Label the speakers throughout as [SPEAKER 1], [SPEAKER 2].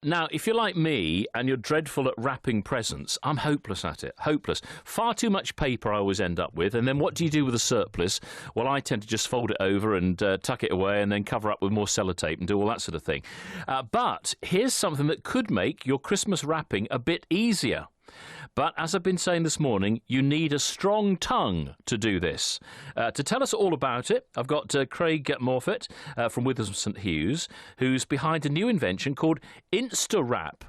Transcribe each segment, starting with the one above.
[SPEAKER 1] Now, if you're like me and you're dreadful at wrapping presents, I'm hopeless at it. Hopeless. Far too much paper I always end up with. And then what do you do with the surplus? Well, I tend to just fold it over and tuck it away and then cover up with more sellotape and do all that sort of thing. But here's something that could make your Christmas wrapping a bit easier. But as I've been saying this morning, you need a strong tongue to do this. To tell us all about it, I've got Craig Morfitt from Withers St Hughes, who's behind a new invention called Instawrap.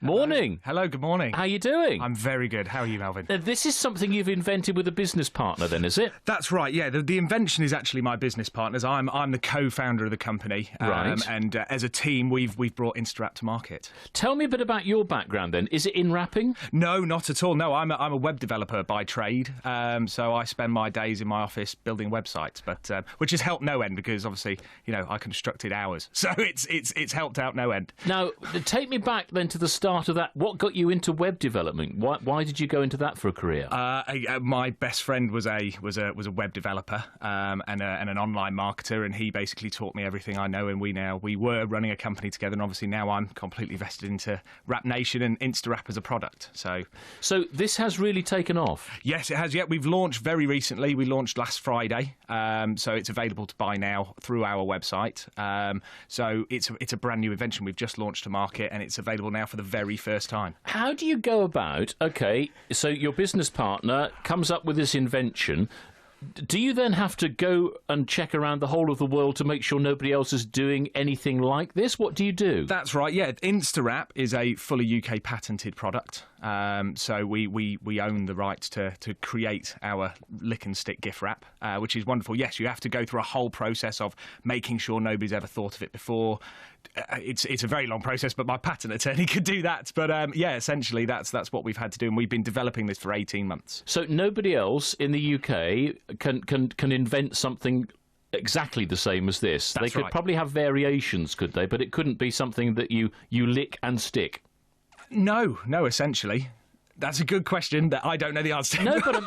[SPEAKER 1] Morning.
[SPEAKER 2] Hello, good morning.
[SPEAKER 1] How are you doing?
[SPEAKER 2] I'm very good. How are you, Melvyn?
[SPEAKER 1] This is something you've invented with a business partner then, is it?
[SPEAKER 2] That's right, yeah. The invention is actually my business partner's. I'm the co-founder of the company.
[SPEAKER 1] Right.
[SPEAKER 2] And as a team, we've brought Instawrap to market.
[SPEAKER 1] Tell me a bit about your background then. Is it in wrapping?
[SPEAKER 2] No, not at all. No, I'm a web developer by trade. So I spend my days in my office building websites, but which has helped no end because obviously, I constructed hours. So it's helped out no end.
[SPEAKER 1] Now, take me back then to the start of that. What got you into web development? Why did you go into that for a career?
[SPEAKER 2] My best friend was a web developer and an online marketer, and he basically taught me everything I know. And we were running a company together, and obviously now I'm completely vested into Rap Nation and Instawrap as a product. So
[SPEAKER 1] this has really taken off.
[SPEAKER 2] Yes, it has. Yeah, we've launched very recently. We launched last Friday, so it's available to buy now through our website. So it's a brand new invention we've just launched to market, and it's available now for the very first time.
[SPEAKER 1] How do you go about, so your business partner comes up with this invention. Do you then have to go and check around the whole of the world to make sure nobody else is doing anything like this? What do you do?
[SPEAKER 2] That's right, yeah. Instawrap is a fully UK patented product. So we own the rights to create our lick and stick gift wrap, which is wonderful. Yes, you have to go through a whole process of making sure nobody's ever thought of it before. It's a very long process, but my patent attorney could do that. But essentially that's what we've had to do, and we've been developing this for 18 months.
[SPEAKER 1] So nobody else in the UK can invent something exactly the same as this.
[SPEAKER 2] That's
[SPEAKER 1] they could probably have variations, could they? But it couldn't be something that you lick and stick.
[SPEAKER 2] No, essentially. That's a good question that I don't know the answer to.
[SPEAKER 1] No, but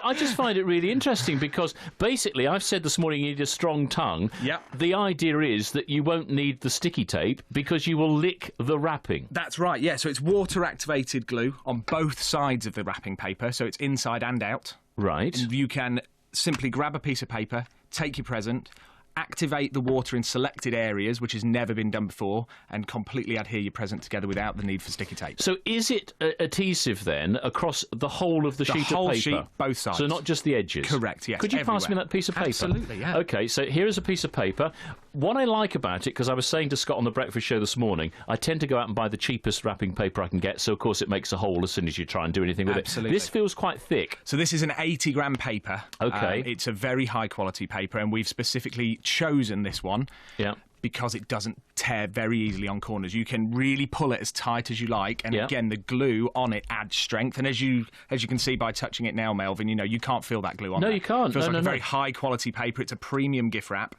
[SPEAKER 1] I just find it really interesting because basically I've said this morning you need a strong tongue.
[SPEAKER 2] Yeah.
[SPEAKER 1] The idea is that you won't need the sticky tape because you will lick the wrapping.
[SPEAKER 2] That's right, yeah. So it's water-activated glue on both sides of the wrapping paper, so it's inside and out.
[SPEAKER 1] Right.
[SPEAKER 2] And you can simply grab a piece of paper, take your present, activate the water in selected areas, which has never been done before, and completely adhere your present together without the need for sticky tape.
[SPEAKER 1] So is it adhesive then across the whole of the sheet of paper?
[SPEAKER 2] The whole sheet, both sides.
[SPEAKER 1] So not just the edges?
[SPEAKER 2] Correct, yes.
[SPEAKER 1] Could you
[SPEAKER 2] everywhere.
[SPEAKER 1] pass me that piece of paper?
[SPEAKER 2] Absolutely, yeah.
[SPEAKER 1] OK, so here is a piece of paper. What I like about it, because I was saying to Scott on the breakfast show this morning, I tend to go out and buy the cheapest wrapping paper I can get, so of course it makes a hole as soon as you try and do anything with
[SPEAKER 2] Absolutely.
[SPEAKER 1] it. This feels quite thick.
[SPEAKER 2] So this is an 80-gram paper.
[SPEAKER 1] OK.
[SPEAKER 2] It's a very high-quality paper, and we've specifically chosen this one.
[SPEAKER 1] Yeah.
[SPEAKER 2] Because it doesn't tear very easily on corners. You can really pull it as tight as you like, and again, the glue on it adds strength. And as you can see by touching it now, Melvyn, you can't feel that glue on.
[SPEAKER 1] No,
[SPEAKER 2] there.
[SPEAKER 1] you can't.
[SPEAKER 2] It feels like a very
[SPEAKER 1] no.
[SPEAKER 2] high quality paper. It's a premium gift wrap,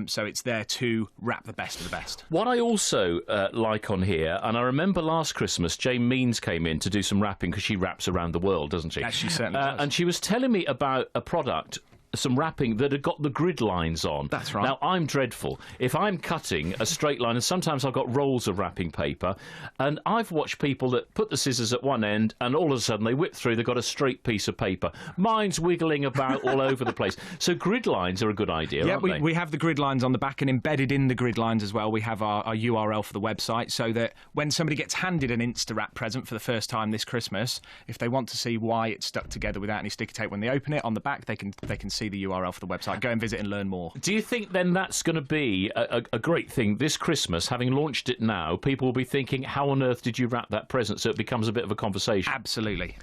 [SPEAKER 2] so it's there to wrap the best of the best.
[SPEAKER 1] What I also like on here, and I remember last Christmas, Jane Means came in to do some wrapping because she wraps around the world, doesn't she?
[SPEAKER 2] Yes, she certainly does.
[SPEAKER 1] And she was telling me about a product, some wrapping that had got the grid lines on.
[SPEAKER 2] That's right.
[SPEAKER 1] Now, I'm dreadful. If I'm cutting a straight line, and sometimes I've got rolls of wrapping paper, and I've watched people that put the scissors at one end, and all of a sudden they whip through, they've got a straight piece of paper. Mine's wiggling about all over the place. So grid lines are a good idea, aren't they?
[SPEAKER 2] We have the grid lines on the back, and embedded in the grid lines as well, we have our URL for the website, so that when somebody gets handed an Instawrap present for the first time this Christmas, if they want to see why it's stuck together without any sticky tape when they open it, on the back they can see the URL for the website. Go and visit and learn more.
[SPEAKER 1] Do you think then that's going to be a great thing this Christmas? Having launched it now, people will be thinking, how on earth did you wrap that present? So it becomes a bit of a conversation.
[SPEAKER 2] Absolutely.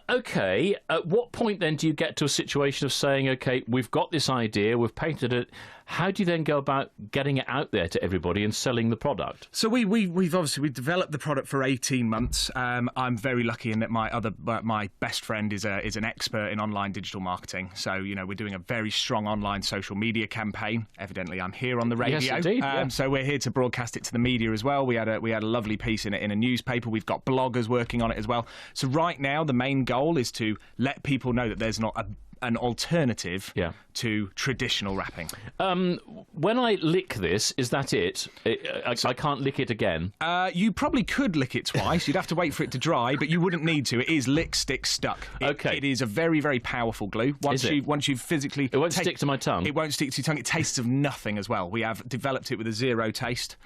[SPEAKER 1] OK, at what point then do you get to a situation of saying, OK, we've got this idea, we've painted it, how do you then go about getting it out there to everybody and selling the product?
[SPEAKER 2] So we've obviously developed the product for 18 months. I'm very lucky in that my best friend is an expert in online digital marketing. So we're doing a very strong online social media campaign. Evidently, I'm here on the radio.
[SPEAKER 1] Yes, indeed.
[SPEAKER 2] So we're here to broadcast it to the media as well. We had a lovely piece in a newspaper. We've got bloggers working on it as well. So right now, the main goal is to let people know that there's not an alternative
[SPEAKER 1] Yeah.
[SPEAKER 2] to traditional wrapping.
[SPEAKER 1] When I lick this, is that it? I can't lick it again.
[SPEAKER 2] You probably could lick it twice. You'd have to wait for it to dry, but you wouldn't need to. It is lick, stick, stuck.
[SPEAKER 1] Okay.
[SPEAKER 2] It is a very, very powerful glue. Once you've physically...
[SPEAKER 1] It won't stick to my tongue?
[SPEAKER 2] It won't stick to your tongue. It tastes of nothing as well. We have developed it with a zero taste.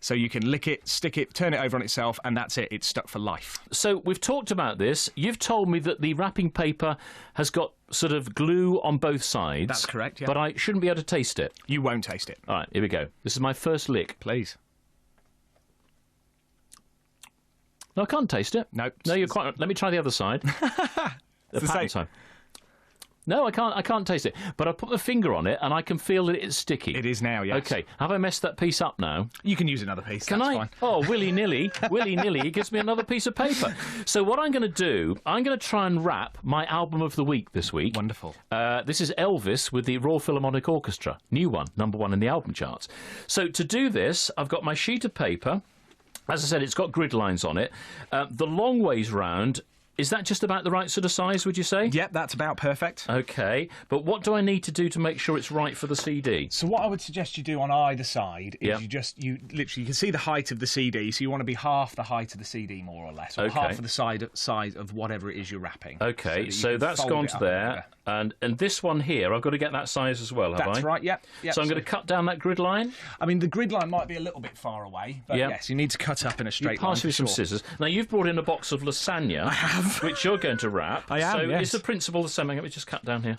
[SPEAKER 2] So you can lick it, stick it, turn it over on itself, and that's it. It's stuck for life.
[SPEAKER 1] So we've talked about this. You've told me that the wrapping paper has got sort of glue on both sides.
[SPEAKER 2] That's correct, yeah.
[SPEAKER 1] But I shouldn't be able to taste it.
[SPEAKER 2] You won't taste it.
[SPEAKER 1] All right, here we go. This is my first lick.
[SPEAKER 2] Please.
[SPEAKER 1] No, I can't taste it.
[SPEAKER 2] No.
[SPEAKER 1] No, you're quite... Let me try the other side. The pattern side. No, I can't taste it. But I put my finger on it and I can feel that it's sticky.
[SPEAKER 2] It is now, yes.
[SPEAKER 1] Okay, have I messed that piece up now?
[SPEAKER 2] You can use another piece,
[SPEAKER 1] Can
[SPEAKER 2] that's
[SPEAKER 1] I?
[SPEAKER 2] fine.
[SPEAKER 1] Oh, willy-nilly, it gives me another piece of paper. So what I'm going to do, I'm going to try and wrap my album of the week this week.
[SPEAKER 2] Wonderful.
[SPEAKER 1] This is Elvis with the Royal Philharmonic Orchestra. New one, #1 in the album charts. So to do this, I've got my sheet of paper. As I said, it's got grid lines on it. The long ways round... Is that just about the right sort of size, would you say?
[SPEAKER 2] Yep, that's about perfect.
[SPEAKER 1] OK, but what do I need to do to make sure it's right for the CD?
[SPEAKER 2] So what I would suggest you do on either side is you literally, you can see the height of the CD, so you want to be half the height of the CD, more or less, or half of the size of whatever it is you're wrapping.
[SPEAKER 1] OK, so that's gone to there, and this one here, I've got to get that size as well, have I?
[SPEAKER 2] That's right, yep.
[SPEAKER 1] So I'm going to cut down that grid line?
[SPEAKER 2] I mean, the grid line might be a little bit far away, but yes, you need to cut up in a straight line.
[SPEAKER 1] Pass me some scissors. Now, you've brought in a box of lasagna. I have. Which you're going to wrap.
[SPEAKER 2] I am,
[SPEAKER 1] So
[SPEAKER 2] yes.
[SPEAKER 1] is the principle the same? Let me just cut down here.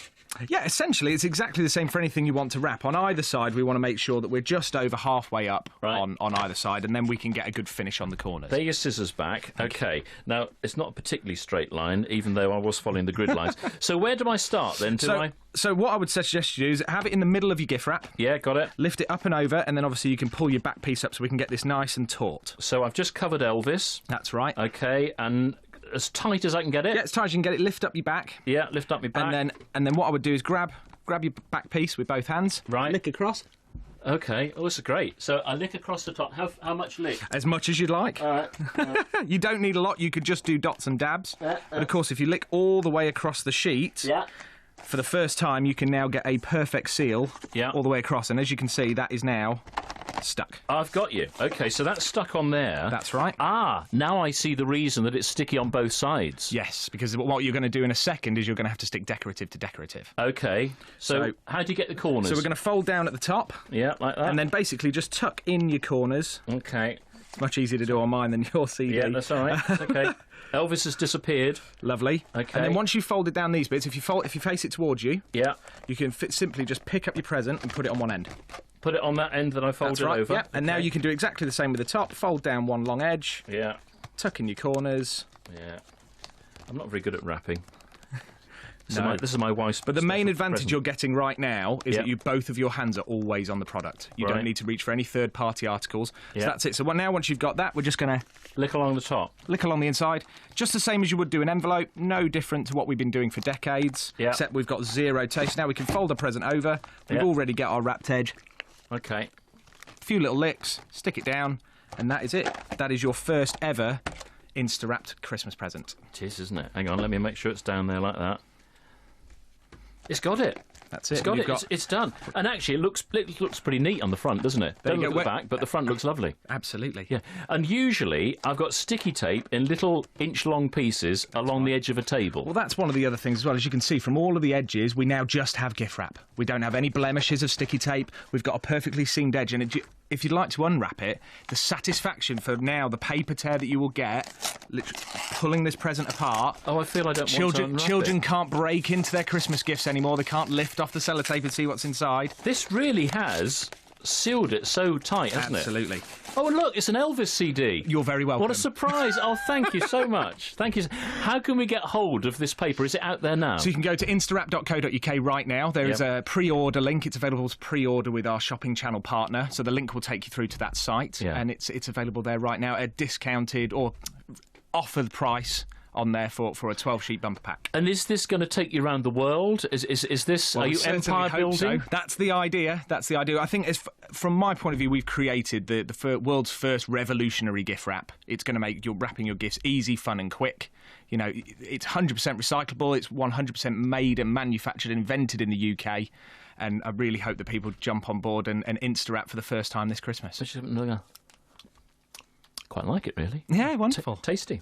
[SPEAKER 2] Yeah, essentially, it's exactly the same for anything you want to wrap. On either side, we want to make sure that we're just over halfway up on either side, and then we can get a good finish on the corners.
[SPEAKER 1] There your scissors back. OK. Now, it's not a particularly straight line, even though I was following the grid lines. So where do I start, then?
[SPEAKER 2] So what I would suggest you do is have it in the middle of your gift wrap.
[SPEAKER 1] Yeah, got it.
[SPEAKER 2] Lift it up and over, and then obviously you can pull your back piece up so we can get this nice and taut.
[SPEAKER 1] So I've just covered Elvis.
[SPEAKER 2] That's right.
[SPEAKER 1] OK, and as tight as I can get it?
[SPEAKER 2] Yeah, as tight as you can get it. Lift up your back.
[SPEAKER 1] Yeah, lift up my back.
[SPEAKER 2] And then what I would do is grab your back piece with both hands.
[SPEAKER 1] Right.
[SPEAKER 2] Lick across.
[SPEAKER 1] OK. Oh, this is great. So I lick across the top. How much lick?
[SPEAKER 2] As much as you'd like.
[SPEAKER 1] All right.
[SPEAKER 2] You don't need a lot. You could just do dots and dabs. But of course, if you lick all the way across the sheet...
[SPEAKER 1] Yeah.
[SPEAKER 2] For the first time, you can now get a perfect seal all the way across. And as you can see, that is now stuck.
[SPEAKER 1] I've got you. OK, so that's stuck on there.
[SPEAKER 2] That's right.
[SPEAKER 1] Ah, now I see the reason that it's sticky on both sides.
[SPEAKER 2] Yes, because what you're going to do in a second is you're going to have to stick decorative to decorative.
[SPEAKER 1] OK, so how do you get the corners?
[SPEAKER 2] So we're going to fold down at the top.
[SPEAKER 1] Yeah, like that.
[SPEAKER 2] And then basically just tuck in your corners.
[SPEAKER 1] OK.
[SPEAKER 2] It's much easier to do on mine than your CD.
[SPEAKER 1] Yeah, that's all right. That's OK. Elvis has disappeared.
[SPEAKER 2] Lovely.
[SPEAKER 1] OK.
[SPEAKER 2] And then once you've folded down these bits, if you face it towards you,
[SPEAKER 1] yeah,
[SPEAKER 2] you can simply just pick up your present and put it on one end.
[SPEAKER 1] Put it on that end that I folded
[SPEAKER 2] That's right,
[SPEAKER 1] over.
[SPEAKER 2] Yeah. And now you can do exactly the same with the top. Fold down one long edge.
[SPEAKER 1] Yeah.
[SPEAKER 2] Tuck in your corners.
[SPEAKER 1] Yeah. I'm not very good at wrapping.
[SPEAKER 2] No.
[SPEAKER 1] This is my wife's.
[SPEAKER 2] But the main advantage you're getting right now is
[SPEAKER 1] Yeah.
[SPEAKER 2] that both of your hands are always on the product. You
[SPEAKER 1] Right.
[SPEAKER 2] don't need to reach for any third-party articles.
[SPEAKER 1] Yeah.
[SPEAKER 2] So that's it. So now once you've got that, we're just going to
[SPEAKER 1] lick along the top.
[SPEAKER 2] lick along the inside, just the same as you would do an envelope. No different to what we've been doing for decades.
[SPEAKER 1] Yeah.
[SPEAKER 2] Except we've got zero taste. Now we can fold our present over. We've
[SPEAKER 1] Yeah.
[SPEAKER 2] already got our wrapped edge.
[SPEAKER 1] OK.
[SPEAKER 2] A few little licks, stick it down, and that is it. That is your first ever Instawrapped Christmas present.
[SPEAKER 1] It is, isn't it? Hang on, let me make sure it's down there like that. It's got it.
[SPEAKER 2] That's it.
[SPEAKER 1] It's got it. It's done. And actually, it looks pretty neat on the front, doesn't it?
[SPEAKER 2] There
[SPEAKER 1] Don't
[SPEAKER 2] you
[SPEAKER 1] look
[SPEAKER 2] go.
[SPEAKER 1] at the back, but the front looks lovely.
[SPEAKER 2] Absolutely.
[SPEAKER 1] Yeah. And usually, I've got sticky tape in little inch-long pieces along the edge of a table.
[SPEAKER 2] Well, that's one of the other things as well. As you can see from all of the edges, we now just have gift wrap. We don't have any blemishes of sticky tape. We've got a perfectly seamed edge, and if you'd like to unwrap it, the satisfaction for now, the paper tear that you will get, literally pulling this present apart.
[SPEAKER 1] Oh, I feel I don't want to unwrap
[SPEAKER 2] Children
[SPEAKER 1] it.
[SPEAKER 2] can't break into their Christmas gifts anymore. They can't lift off the sellotape and see what's inside.
[SPEAKER 1] This really has sealed it so tight, hasn't
[SPEAKER 2] Absolutely.
[SPEAKER 1] it? Oh, and look, it's an Elvis CD.
[SPEAKER 2] You're very welcome.
[SPEAKER 1] What a surprise. Oh, thank you so much. Thank you. How can we get hold of this paper? Is it out there now?
[SPEAKER 2] So you can go to instawrap.co.uk right now. There is a pre-order link. It's available to pre-order with our shopping channel partner. So the link will take you through to that site.
[SPEAKER 1] Yeah.
[SPEAKER 2] And it's available there right now at a discounted or offered price on there for a 12-sheet bumper pack.
[SPEAKER 1] And is this going to take you around the world? Is this?
[SPEAKER 2] Well,
[SPEAKER 1] are you empire building?
[SPEAKER 2] So. That's the idea. I think, from my point of view, we've created the world's first revolutionary gift wrap. It's going to make wrapping your gifts easy, fun, and quick. You know, it's 100% recyclable. It's 100% made and manufactured, invented in the UK. And I really hope that people jump on board and Instawrap for the first time this Christmas.
[SPEAKER 1] Quite like it, really.
[SPEAKER 2] Yeah, wonderful.
[SPEAKER 1] Tasty.